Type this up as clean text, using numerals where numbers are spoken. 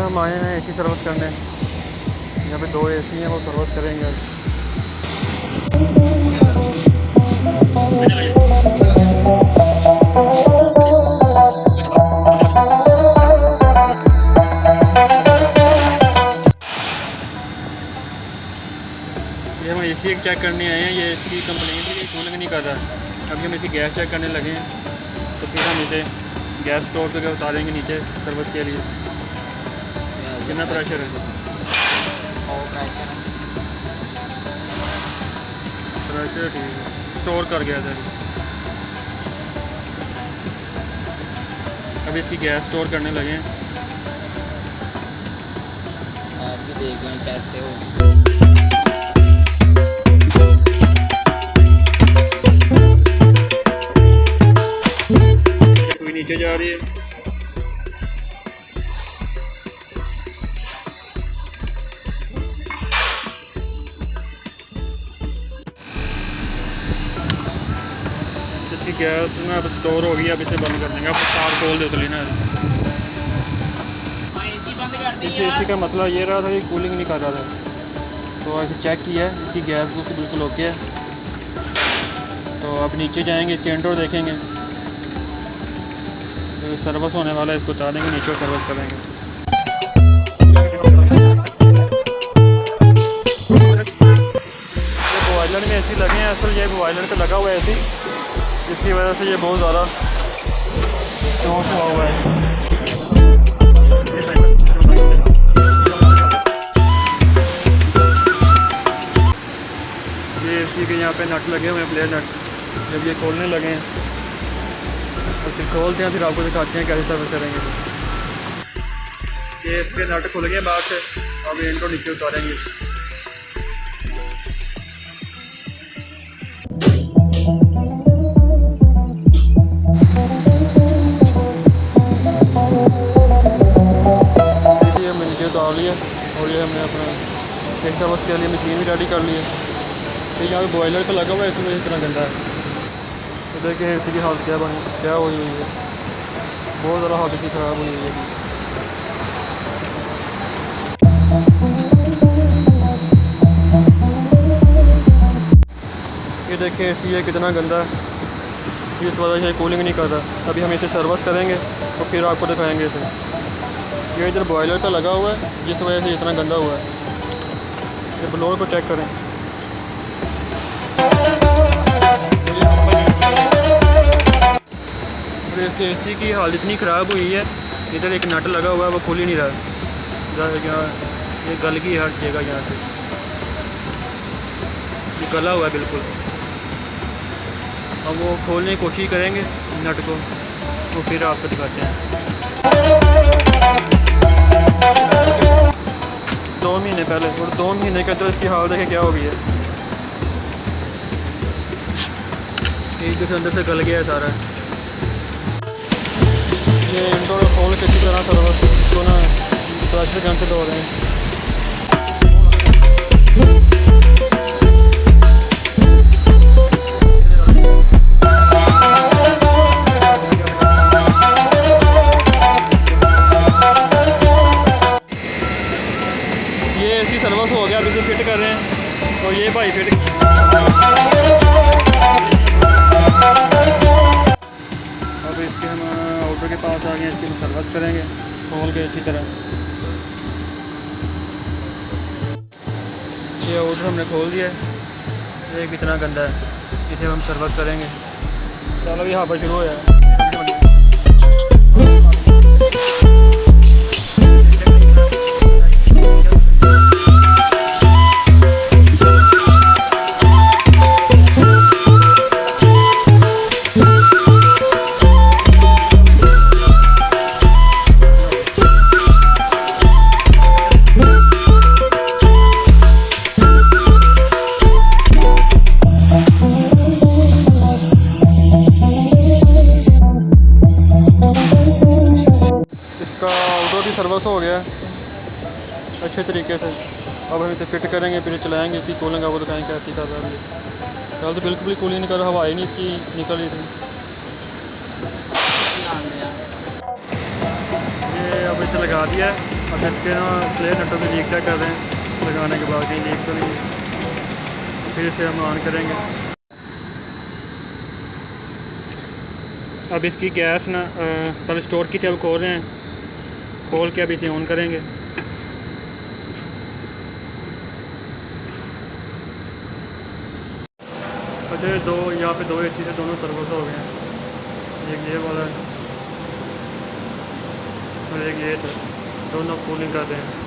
हम आए हैं एसी सर्विस करने। यहाँ पे 2 एसी हैं, वो सर्विस करेंगे। ये हम एसी एक चेक करने आए हैं। ये इसकी कंप्लेंट थी कि कूलिंग नहीं कर रहा। अभी हम इसी गैस चेक करने लगे हैं, तो फिर हम इसे गैस स्टोर करके उतारेंगे नीचे सर्विस के लिए। कितना प्रेशर है? 100 प्रेशर ठीक है, स्टोर कर गया था। अभी इसकी गैस स्टोर करने लगे हैं। आप भी देख लें कैसे हो। कोई नीचे जा रही है। इसकी गैस में अब स्टोर हो गई। अब इसे बंद कर देंगे। अब तार खोल दे तो लेना है। इस एसी का मसला ये रहा था कि कूलिंग नहीं कर रहा था, तो ऐसे चेक किया है। इसकी गैस बुक बिल्कुल ओके है। तो अब नीचे जाएंगे, इसके इंडोर देखेंगे। तो सर्विस होने वाला है, इसको उतारेंगे नीचे और सर्विस करेंगे। ये बॉयलर में एसी लगे हैं। असल ये बॉयलर पे लगा हुआ है एसी, जिसकी वजह से ये बहुत ज़्यादा शॉक हुआ हुआ है। ये एसी के यहाँ पे नट लगे हुए हैं, प्लेयर नट। जब ये खोलने लगे हैं और फिर खोलते हैं, फिर आपको दिखाते हैं कैसे सर्विस करेंगे। ये इसके नट खुल गए बाहर से। अब ये इनको नीचे उतारेंगे। उतार लिया और ये हमने अपना एक सर्विस के लिए मशीन भी रेडी कर ली है। तो यहाँ पे बॉयलर पे लगा हुआ है, इसमें इस तरह गंदा है। तो देखिए एसी की हालत क्या हुई हुई है। बहुत ज़्यादा हालत इसकी ख़राब हुई हुई है। ये देखिए एसी है कितना गंदा है। इस वजह से कूलिंग नहीं कर रहा। अभी हम इसे सर्विस करेंगे तो फिर आपको दिखाएंगे इसे। ये इधर बॉयलर का लगा हुआ है, जिस वजह से इतना गंदा हुआ है। ये ब्लोअर को चेक करें। और इस एसी की हालत इतनी ख़राब हुई है, इधर एक नट लगा हुआ है, वो खुल ही नहीं रहा। यहाँ ये गल की हर जगह, यहाँ से ये गला हुआ है बिल्कुल। अब वो खोलने की कोशिश करेंगे नट को, तो फिर आपको दिखाते हैं। 2 महीने पहले, और 2 महीने के अंदर इसकी हालत देखे क्या हो गई है। एक दूसरे अंदर से गल गया है सारा। ये इंडोर खोल के अच्छी तरह सर्विस को ना प्रेशर गन से धो रहे हैं। ये एसी सर्विस हो गया। अब इसे फिट कर रहे हैं। तो ये भाई फिट अब इसके हम आउटर के पास आ गए। इसकी हम सर्विस करेंगे खोल के अच्छी तरह। ये आउटर हमने खोल दिया है। ये कितना गंदा है, इसे हम सर्विस करेंगे। चलो भी यहाँ पर शुरू हो जाए। भी सर्विस हो गया अच्छे तरीके से। अब हम इसे फिट करेंगे, फिर चलाएंगे। इसकी कूलिंग आपको दिखाएंगे कैसी कर रहा है। कल तो बिल्कुल भी कूलिंग नहीं कर रहा, हवा ही नहीं इसकी निकल रही थी। ये अब इसे लगा दिया है। अब इसके ना प्लेयर नटों की लीक चेक कर रहे हैं लगाने के बाद कहीं लीक तो नहीं है। फिर इसे हम ऑन करेंगे। अब इसकी गैस ना पहले स्टोर की जब खोल रहे हैं, खोल के अब इसे ऑन करेंगे। अच्छा दो यहाँ पे दो एसी से दोनों सर्वस हो गए हैं, एक ये वाला है और एक ये था, दोनों कूलिंग कर रहे हैं।